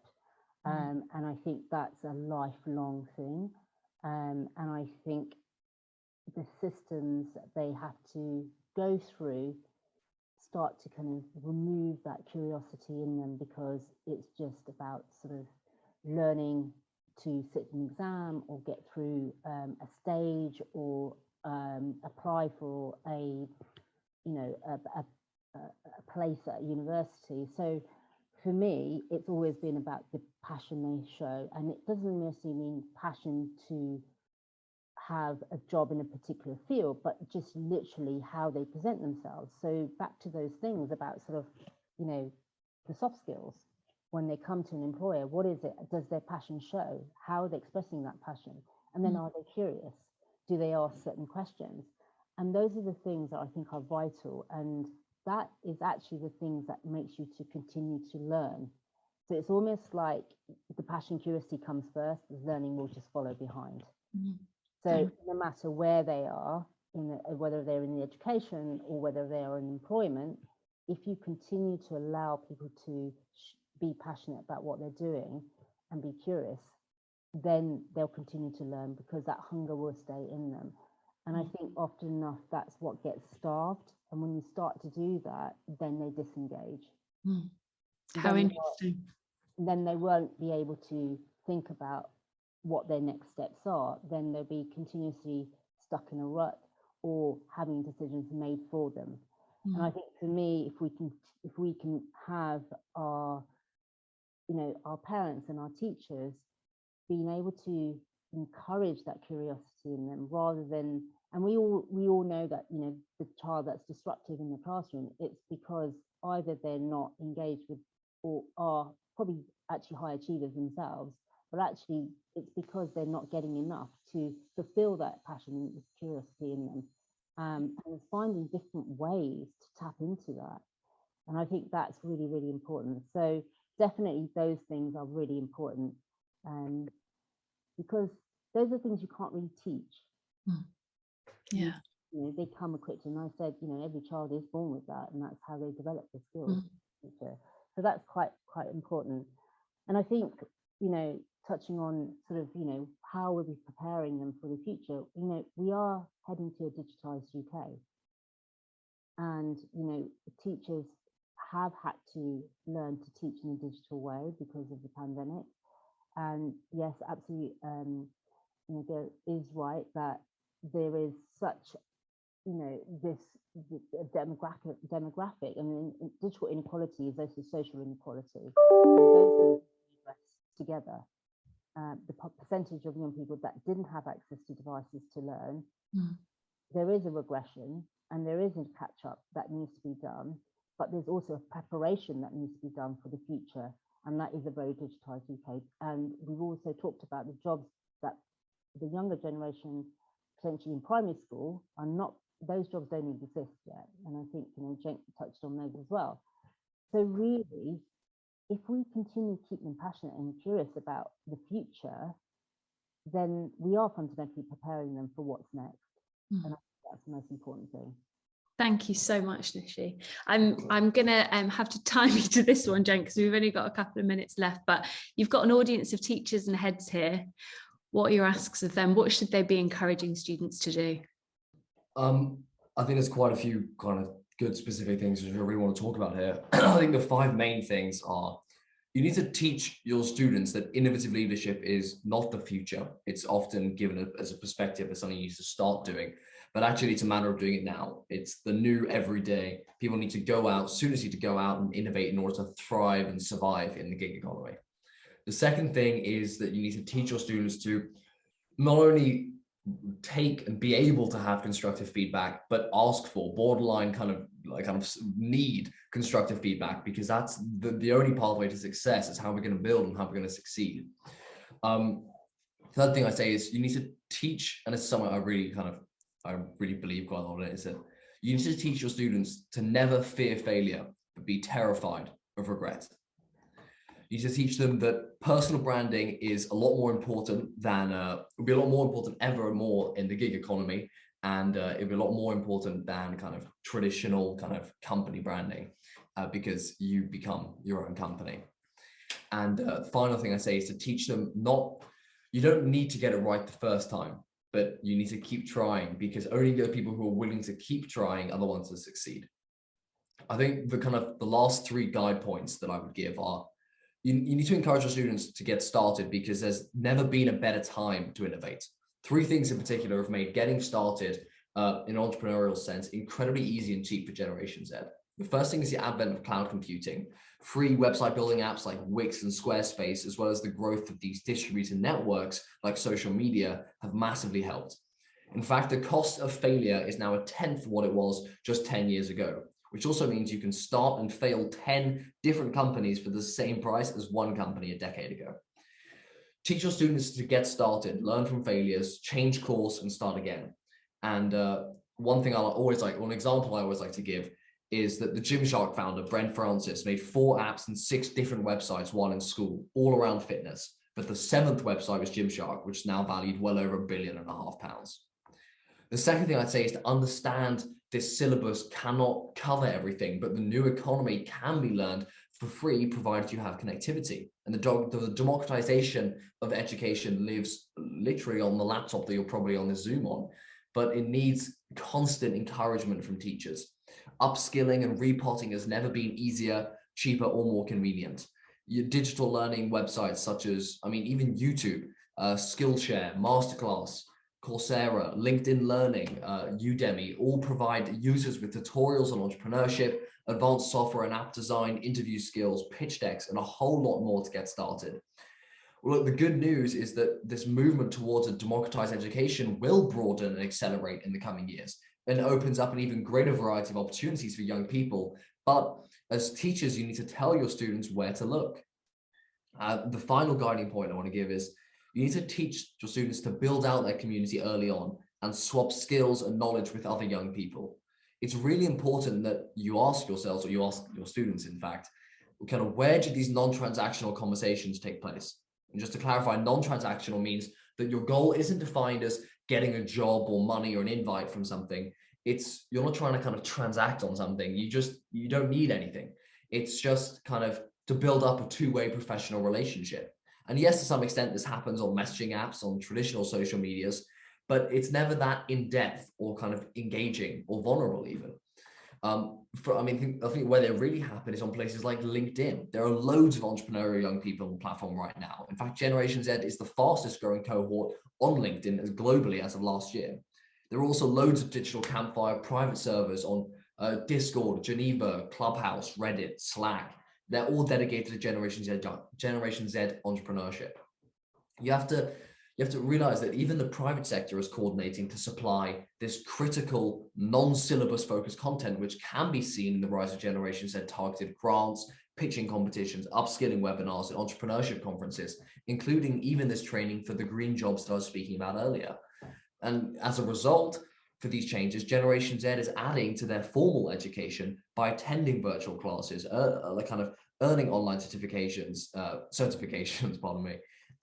And I think that's a lifelong thing. And I think the systems that they have to go through start to kind of remove that curiosity in them, because it's just about sort of learning to sit an exam or get through a stage, or apply for a place at university. So for me, it's always been about the passion they show, and it doesn't necessarily mean passion to have a job in a particular field, but just literally how they present themselves. So back to those things about sort of, the soft skills. When they come to an employer, what is it? Does their passion show? How are they expressing that passion? And then are they curious? Do they ask certain questions? And those are the things that I think are vital. And that is actually the things that makes you to continue to learn. So it's almost like the passion, curiosity comes first, the learning will just follow behind. So no matter where they are, whether they're in the education or whether they are in employment, if you continue to allow people to be passionate about what they're doing and be curious, then they'll continue to learn, because that hunger will stay in them. And I think often enough, that's what gets starved. And when you start to do that, then they disengage. How interesting. Then they won't be able to think about what their next steps are. Then they'll be continuously stuck in a rut or having decisions made for them. And I think for me, if we can have our parents and our teachers being able to encourage that curiosity in them, rather than, and we all know that the child that's disruptive in the classroom, it's because either they're not engaged with, or are probably actually high achievers themselves, but actually it's because they're not getting enough to fulfill that passion and curiosity in them. And finding different ways to tap into that. And I think that's really, really important. So definitely those things are really important, because those are things you can't really teach. Yeah. They come equipped, and I said, every child is born with that, and that's how they develop their skills. So that's quite important. And I think, touching on sort of, how we'll be preparing them for the future, we are heading to a digitized UK. And, teachers have had to learn to teach in a digital way because of the pandemic. And yes, absolutely, there is right that there is such, this demographic. I mean, digital inequality is also social inequality. And those things together. The percentage of young people that didn't have access to devices to learn, there is a regression and there is a catch up that needs to be done, but there's also a preparation that needs to be done for the future, and that is a very digitized UK. And we've also talked about the jobs that the younger generation, potentially in primary school, are not, those jobs don't even exist yet. And I think, Cenk touched on those as well. So really, if we continue to keep them passionate and curious about the future, then we are fundamentally preparing them for what's next. And I think that's the most important thing. Thank you so much, Nishi. I'm gonna have to time you to this one, Cenk, because we've only got a couple of minutes left, but you've got an audience of teachers and heads here. What are your asks of them? What should they be encouraging students to do? I think there's quite a few kind of good specific things which I really want to talk about here. I think the 5 main things are: you need to teach your students that innovative leadership is not the future. It's often given as a perspective as something you need to start doing, but actually it's a matter of doing it now. It's the new everyday. People need to go out, students need to go out and innovate in order to thrive and survive in the gig economy. The second thing is that you need to teach your students to not only take and be able to have constructive feedback, but ask for, borderline kind of need constructive feedback, because that's the only pathway to success. Is how we're going to build and how we're going to succeed. Third thing I say is you need to teach, and it's something I really believe quite a lot in it, is that you need to teach your students to never fear failure, but be terrified of regret. You need to teach them that personal branding is a lot more important than, will be a lot more important ever more in the gig economy. And it'll be a lot more important than kind of traditional kind of company branding, because you become your own company. And the final thing I say is to teach them you don't need to get it right the first time, but you need to keep trying, because only the people who are willing to keep trying are the ones that succeed. I think the last 3 guide points that I would give are, you need to encourage your students to get started, because there's never been a better time to innovate. 3 things in particular have made getting started in an entrepreneurial sense incredibly easy and cheap for Generation Z. The first thing is the advent of cloud computing. Free website building apps like Wix and Squarespace, as well as the growth of these distributed networks like social media, have massively helped. In fact, the cost of failure is now 1/10 of what it was just 10 years ago, which also means you can start and fail 10 different companies for the same price as one company a decade ago. Teach your students to get started, learn from failures, change course, and start again. And one example I always like to give is that the Gymshark founder, Brent Francis, made 4 apps and 6 different websites while in school, all around fitness. But the 7th website was Gymshark, which is now valued well over £1.5 billion. The second thing I'd say is to understand this syllabus cannot cover everything, but the new economy can be learned for free, provided you have connectivity. And the democratization of education lives literally on the laptop that you're probably on this Zoom on, but it needs constant encouragement from teachers. Upskilling and repotting has never been easier, cheaper, or more convenient. Your digital learning websites such as, even YouTube, Skillshare, Masterclass, Coursera, LinkedIn Learning, Udemy, all provide users with tutorials on entrepreneurship, advanced software and app design, interview skills, pitch decks, and a whole lot more to get started. Well, look, the good news is that this movement towards a democratized education will broaden and accelerate in the coming years, and opens up an even greater variety of opportunities for young people. But as teachers, you need to tell your students where to look. The final guiding point I want to give is, you need to teach your students to build out their community early on and swap skills and knowledge with other young people. It's really important that you ask yourselves, or you ask your students, in fact, kind of where do these non-transactional conversations take place? And just to clarify, non-transactional means that your goal isn't defined as getting a job or money or an invite from something. You're not trying to kind of transact on something. You don't need anything. It's just kind of to build up a 2-way professional relationship. And yes, to some extent, this happens on messaging apps, on traditional social medias, but it's never that in-depth or kind of engaging or vulnerable even. I think where they really happen is on places like LinkedIn. There are loads of entrepreneurial young people on the platform right now. In fact, Generation Z is the fastest growing cohort on LinkedIn globally as of last year. There are also loads of digital campfire private servers on Discord, Geneva, Clubhouse, Reddit, Slack. They're all dedicated to Generation Z entrepreneurship. You have to realize that even the private sector is coordinating to supply this critical non-syllabus focused content, which can be seen in the rise of Generation Z targeted grants, pitching competitions, upskilling webinars, and entrepreneurship conferences, including even this training for the green jobs that I was speaking about earlier. And as a result, for these changes, Generation Z is adding to their formal education by attending virtual classes, earning online certifications,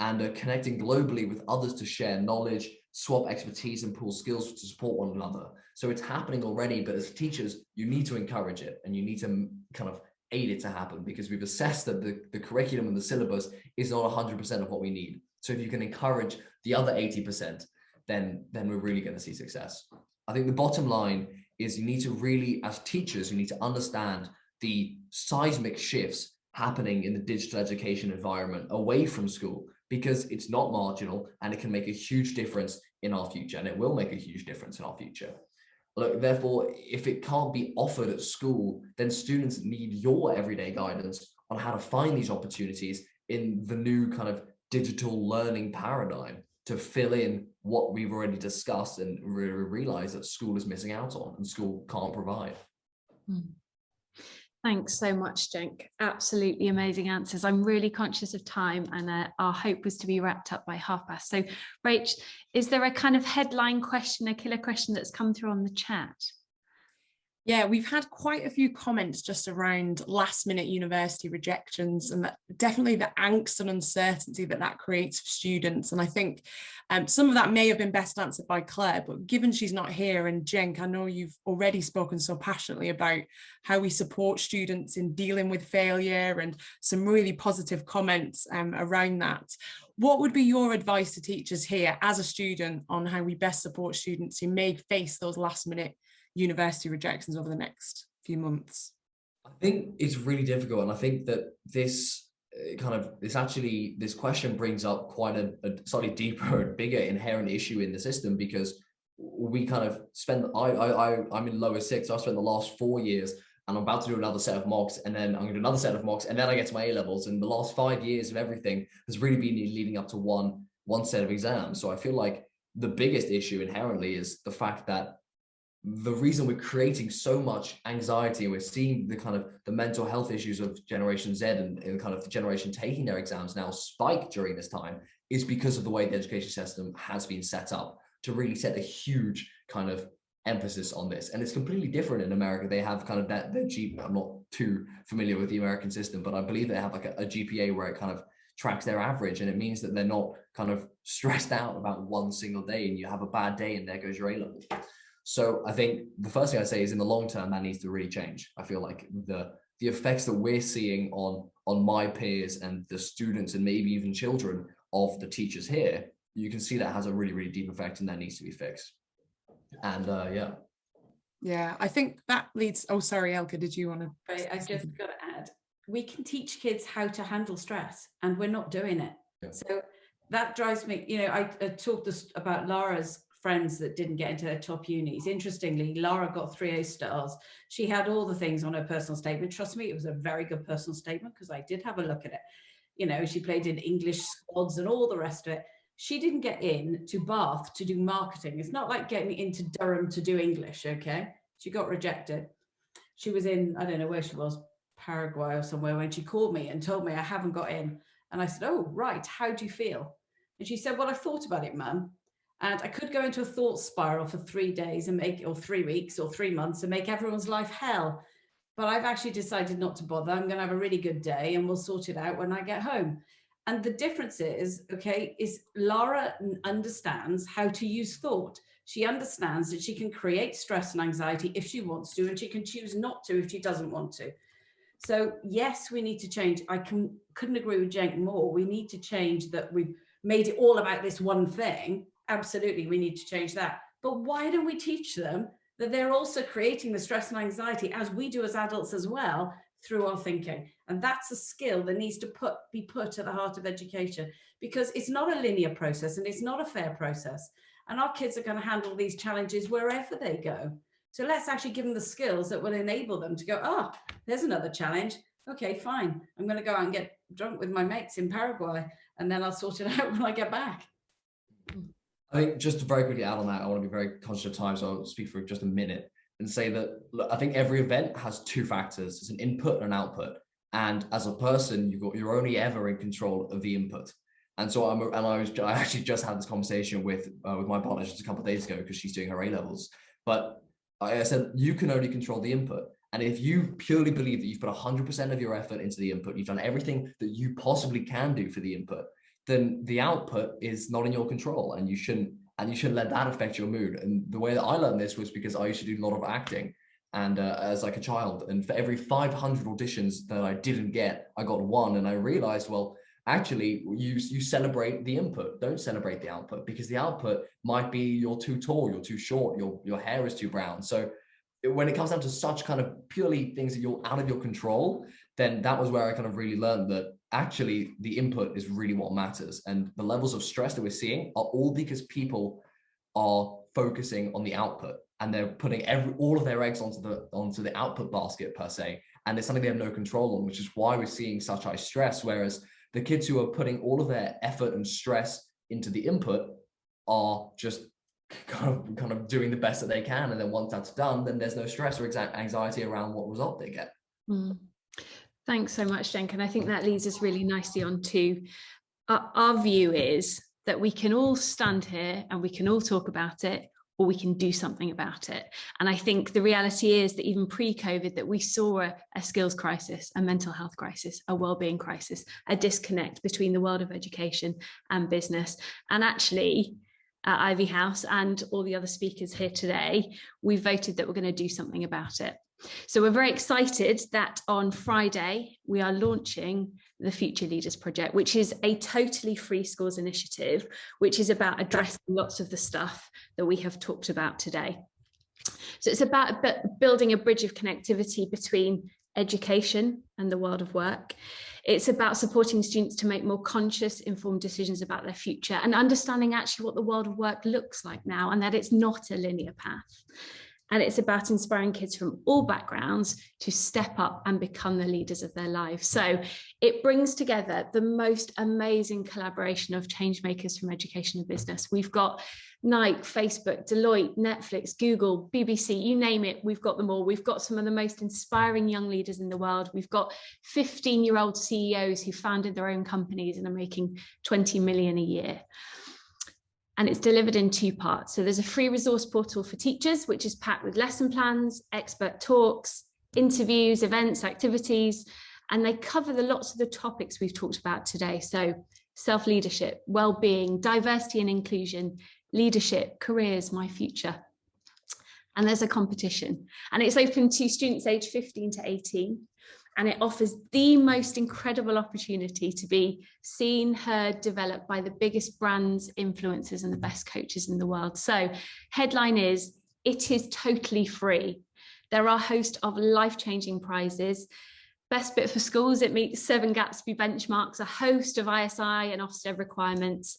and connecting globally with others to share knowledge, swap expertise, and pool skills to support one another. So it's happening already, but as teachers, you need to encourage it, and you need to kind of aid it to happen, because we've assessed that the curriculum and the syllabus is not 100% of what we need. So if you can encourage the other 80%, then we're really going to see success. I think the bottom line is you need to really, as teachers, you need to understand the seismic shifts happening in the digital education environment away from school, because it's not marginal and it can make a huge difference in our future, and it will make a huge difference in our future. Look, therefore, if it can't be offered at school, then students need your everyday guidance on how to find these opportunities in the new kind of digital learning paradigm to fill in what we've already discussed and realize that school is missing out on and school can't provide. Thanks so much, Cenk. Absolutely amazing answers. I'm really conscious of time, and our hope was to be wrapped up by past. So, Rach, is there a kind of headline question, a killer question that's come through on the chat? Yeah, we've had quite a few comments just around last minute university rejections, and that definitely the angst and uncertainty that creates for students. And I think some of that may have been best answered by Claire, but given she's not here, and Cenk, I know you've already spoken so passionately about how we support students in dealing with failure and some really positive comments around that. What would be your advice to teachers here as a student on how we best support students who may face those last minute university rejections over the next few months? I think it's really difficult, and I think that this question brings up quite a slightly deeper and bigger inherent issue in the system, because we kind of spend, I'm in lower six, so I spent the last 4 years, and I'm about to do another set of mocks, and then I'm going to do another set of mocks, and then I get to my A-levels, and the last 5 years of everything has really been leading up to one set of exams. So I feel like the biggest issue inherently is the fact that the reason we're creating so much anxiety, and we're seeing the kind of the mental health issues of Generation Z and kind of the generation taking their exams now spike during this time, is because of the way the education system has been set up to really set a huge kind of emphasis on this. And it's completely different in America. They have kind of that, I'm not too familiar with the American system, but I believe they have like a GPA where it kind of tracks their average, and it means that they're not kind of stressed out about one single day and you have a bad day and there goes your A-level. So I think the first thing I say is, in the long term, that needs to really change. I feel like the effects that we're seeing on my peers and the students, and maybe even children of the teachers here, you can see that has a really, really deep effect, and that needs to be fixed. And yeah, I think that leads, oh, sorry, Elke, did you want to? Right, I've just got to add, we can teach kids how to handle stress, and we're not doing it. Yeah. So that drives me, I talked about Lara's friends that didn't get into their top unis. Interestingly, Lara got 3 A stars. She had all the things on her personal statement. Trust me, it was a very good personal statement, because I did have a look at it. She played in English squads and all the rest of it. She didn't get in to Bath to do marketing. It's not like getting into Durham to do English, okay? She got rejected. She was in, I don't know where she was, Paraguay or somewhere, when she called me and told me I haven't got in. And I said, oh, right, how do you feel? And she said, well, I thought about it, Mum. And I could go into a thought spiral for 3 days and or 3 weeks or 3 months and make everyone's life hell. But I've actually decided not to bother. I'm going to have a really good day and we'll sort it out when I get home. And the difference is Lara understands how to use thought. She understands that she can create stress and anxiety if she wants to, and she can choose not to if she doesn't want to. So yes, we need to change. I couldn't agree with Cenk more. We need to change that. We've made it all about this one thing. Absolutely, we need to change that. But why don't we teach them that they're also creating the stress and anxiety, as we do as adults as well, through our thinking? And that's a skill that needs to be put at the heart of education, because it's not a linear process and it's not a fair process. And our kids are going to handle these challenges wherever they go. So let's actually give them the skills that will enable them to go, oh, there's another challenge. Okay, fine. I'm going to go out and get drunk with my mates in Paraguay, and then I'll sort it out when I get back. I think just to very quickly add on that, I want to be very conscious of time, so I'll speak for just a minute and say that, look, I think every event has 2 factors. It's an input and an output. And as a person, you're only ever in control of the input. And so I actually just had this conversation with my partner just a couple of days ago, because she's doing her A-levels. But I said, you can only control the input. And if you purely believe that you've put 100% of your effort into the input, you've done everything that you possibly can do for the input, then the output is not in your control, and you shouldn't let that affect your mood. And the way that I learned this was because I used to do a lot of acting, and as like a child, and for every 500 auditions that I didn't get, I got 1. And I realized, well, actually, you celebrate the input, don't celebrate the output, because the output might be you're too tall, you're too short, your hair is too brown. So when it comes down to such kind of purely things that you're out of your control, then that was where I kind of really learned that actually the input is really what matters. And the levels of stress that we're seeing are all because people are focusing on the output, and they're putting all of their eggs onto the output basket per se. And it's something they have no control on, which is why we're seeing such high stress. Whereas the kids who are putting all of their effort and stress into the input are just kind of doing the best that they can. And then once that's done, then there's no stress or anxiety around what result they get. Thanks so much, Cenk. And I think that leads us really nicely on to our view is that we can all stand here and we can all talk about it, or we can do something about it. And I think the reality is that even pre-COVID, that we saw a skills crisis, a mental health crisis, a wellbeing crisis, a disconnect between the world of education and business. And actually, at Ivy House and all the other speakers here today, we voted that we're going to do something about it. So we're very excited that on Friday, we are launching the Future Leaders Project, which is a totally free schools initiative, which is about addressing lots of the stuff that we have talked about today. So it's about building a bridge of connectivity between education and the world of work. It's about supporting students to make more conscious, informed decisions about their future and understanding actually what the world of work looks like now, and that it's not a linear path. And it's about inspiring kids from all backgrounds to step up and become the leaders of their lives. So it brings together the most amazing collaboration of change makers from education and business. We've got Nike, Facebook, Deloitte, Netflix, Google, BBC, you name it, we've got them all. We've got some of the most inspiring young leaders in the world. We've got 15-year-old CEOs who founded their own companies and are making 20 million a year. And it's delivered in two parts. So there's a free resource portal for teachers, which is packed with lesson plans, expert talks, interviews, events, activities, and they cover lots of the topics we've talked about today. So self-leadership, well-being, diversity and inclusion, leadership, careers, my future. And there's a competition, and it's open to students aged 15 to 18. And it offers the most incredible opportunity to be seen, heard, developed by the biggest brands, influencers, and the best coaches in the world. So headline is, it is totally free. There are a host of life-changing prizes. Best bit for schools, it meets 7 Gatsby benchmarks, a host of ISI and Ofsted requirements.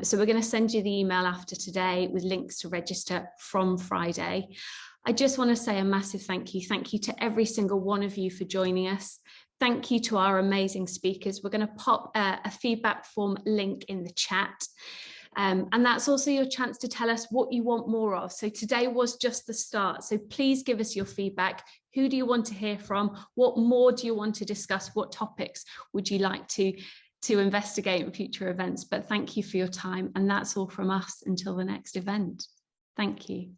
So we're going to send you the email after today with links to register from Friday. I just want to say a massive thank you. Thank you to every single one of you for joining us. Thank you to our amazing speakers. We're going to pop a feedback form link in the chat. And that's also your chance to tell us what you want more of. So today was just the start. So please give us your feedback. Who do you want to hear from? What more do you want to discuss? What topics would you like to investigate in future events? But thank you for your time. And that's all from us until the next event. Thank you.